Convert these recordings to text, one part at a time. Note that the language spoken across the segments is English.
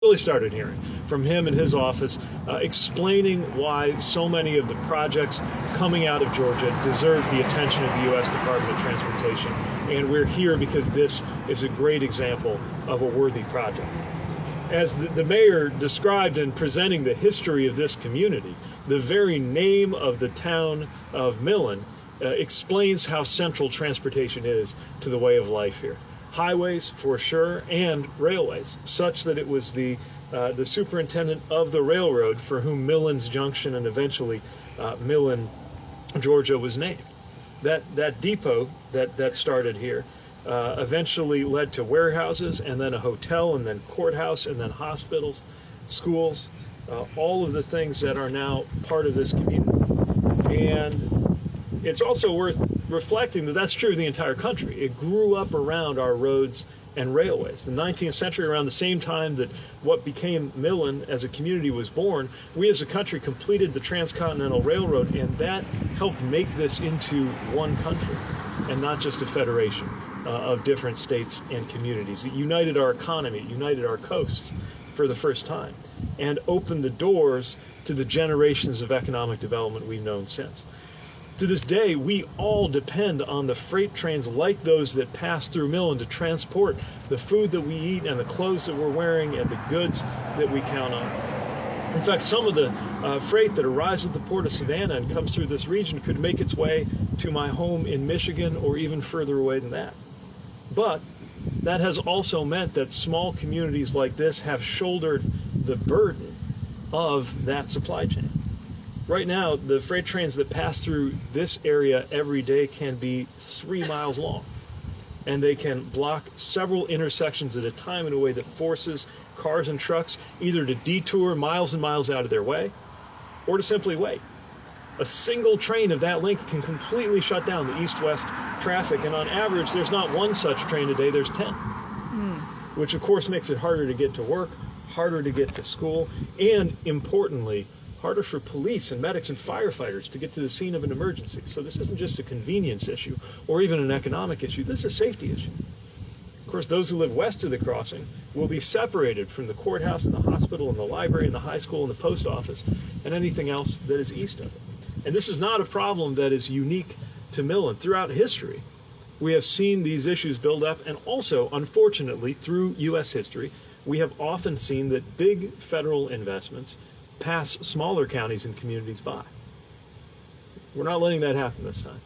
really started hearing from him and his office, explaining why so many of the projects coming out of Georgia deserve the attention of the U.S. Department of Transportation. And we're here because this is a great example of a worthy project. As the mayor described in presenting the history of this community, the very name of the town of Millen explains how central transportation is to the way of life here. Highways, for sure, and railways, such that it was the superintendent of the railroad for whom Millen's Junction and eventually Millen, Georgia, was named. That depot that started here eventually led to warehouses, and then a hotel, and then courthouse, and then hospitals, schools, all of the things that are now part of this community. And it's also worth reflecting that that's true of the entire country. It grew up around our roads and railways. The 19th century, around the same time that what became Millen as a community was born, we as a country completed the Transcontinental Railroad, and that helped make this into one country and not just a federation of different states and communities. It united our economy, it united our coasts for the first time, and opened the doors to the generations of economic development we've known since. To this day, we all depend on the freight trains like those that pass through Millen to transport the food that we eat and the clothes that we're wearing and the goods that we count on. In fact, some of the freight that arrives at the port of Savannah and comes through this region could make its way to my home in Michigan or even further away than that. But that has also meant that small communities like this have shouldered the burden of that supply chain. Right now, the freight trains that pass through this area every day can be 3 miles long, and they can block several intersections at a time in a way that forces cars and trucks either to detour miles and miles out of their way or to simply wait. A single train of that length can completely shut down the east-west traffic, and on average, there's not one such train a day, there's 10, which of course makes it harder to get to work, harder to get to school, and importantly, harder for police and medics and firefighters to get to the scene of an emergency. So this isn't just a convenience issue or even an economic issue, this is a safety issue. Of course, those who live west of the crossing will be separated from the courthouse and the hospital and the library and the high school and the post office and anything else that is east of it. And this is not a problem that is unique to Millen. Throughout history, we have seen these issues build up, and also, unfortunately, through U.S. history, we have often seen that big federal investments pass smaller counties and communities by. We're not letting that happen this time.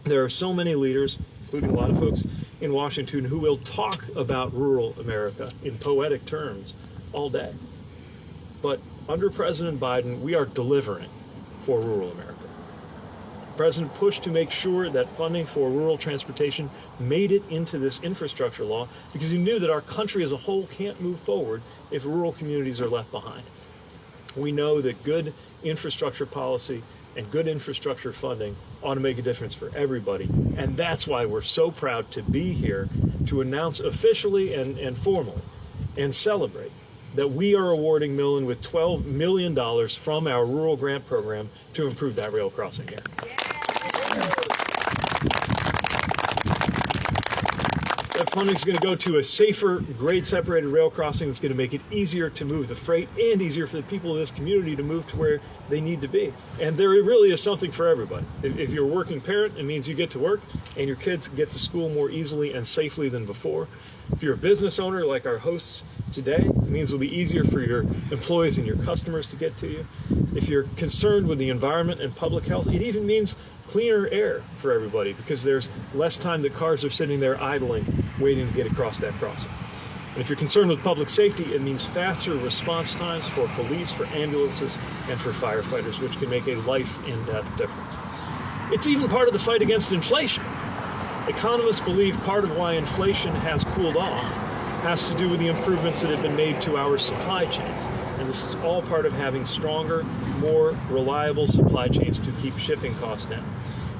There are so many leaders, including a lot of folks in Washington, who will talk about rural America in poetic terms all day. But under President Biden, we are delivering for rural America. The President pushed to make sure that funding for rural transportation made it into this infrastructure law because he knew that our country as a whole can't move forward if rural communities are left behind. We know that good infrastructure policy and good infrastructure funding ought to make a difference for everybody. And that's why we're so proud to be here to announce officially and formally and celebrate that we are awarding Millen with $12 million from our rural grant program to improve that rail crossing here. That funding is going to go to a safer, grade-separated rail crossing that's going to make it easier to move the freight and easier for the people of this community to move to where they need to be. And there really is something for everybody. If you're a working parent, it means you get to work and your kids get to school more easily and safely than before. If you're a business owner like our hosts today, it means it'll be easier for your employees and your customers to get to you. If you're concerned with the environment and public health, it even means cleaner air for everybody because there's less time that cars are sitting there idling, waiting to get across that crossing. And if you're concerned with public safety, it means faster response times for police, for ambulances, and for firefighters, which can make a life and death difference. It's even part of the fight against inflation. Economists believe part of why inflation has cooled off has to do with the improvements that have been made to our supply chains. And this is all part of having stronger, more reliable supply chains to keep shipping costs down.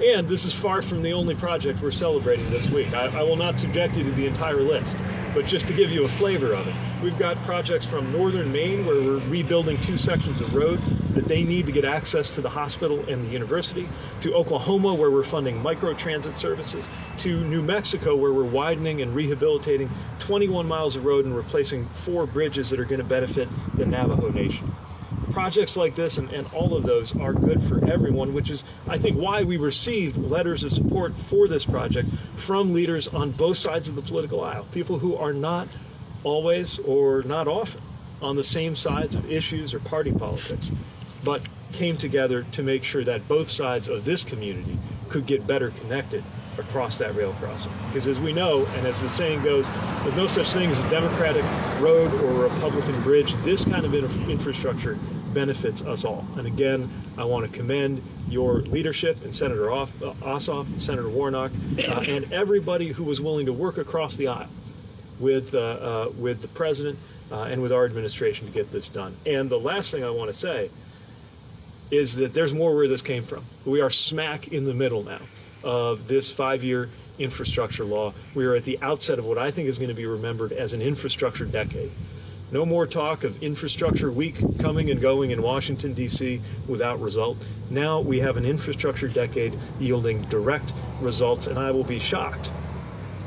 And this is far from the only project we're celebrating this week. I will not subject you to the entire list, but just to give you a flavor of it, we've got projects from northern Maine where we're rebuilding 2 sections of road that they need to get access to the hospital and the university, to Oklahoma where we're funding microtransit services, to New Mexico where we're widening and rehabilitating 21 miles of road and replacing 4 bridges that are going to benefit the Navajo Nation. Projects like this and all of those are good for everyone, which is, I think, why we received letters of support for this project from leaders on both sides of the political aisle, people who are not always or not often on the same sides of issues or party politics, but came together to make sure that both sides of this community could get better connected across that rail crossing. Because as we know, and as the saying goes, there's no such thing as a Democratic road or a Republican bridge. This kind of infrastructure benefits us all. And again, I want to commend your leadership and Senator Ossoff, Senator Warnock, and everybody who was willing to work across the aisle with the president and with our administration to get this done. And the last thing I want to say is that there's more where this came from. We are smack in the middle now of this 5-year infrastructure law. We are at the outset of what I think is going to be remembered as an infrastructure decade. No more talk of infrastructure week coming and going in Washington, D.C. without result. Now we have an infrastructure decade yielding direct results, and I will be shocked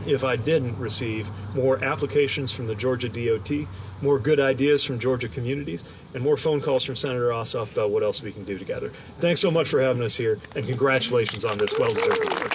if I didn't receive more applications from the Georgia DOT, more good ideas from Georgia communities, and more phone calls from Senator Ossoff about what else we can do together. Thanks so much for having us here, and congratulations on this well-deserved award.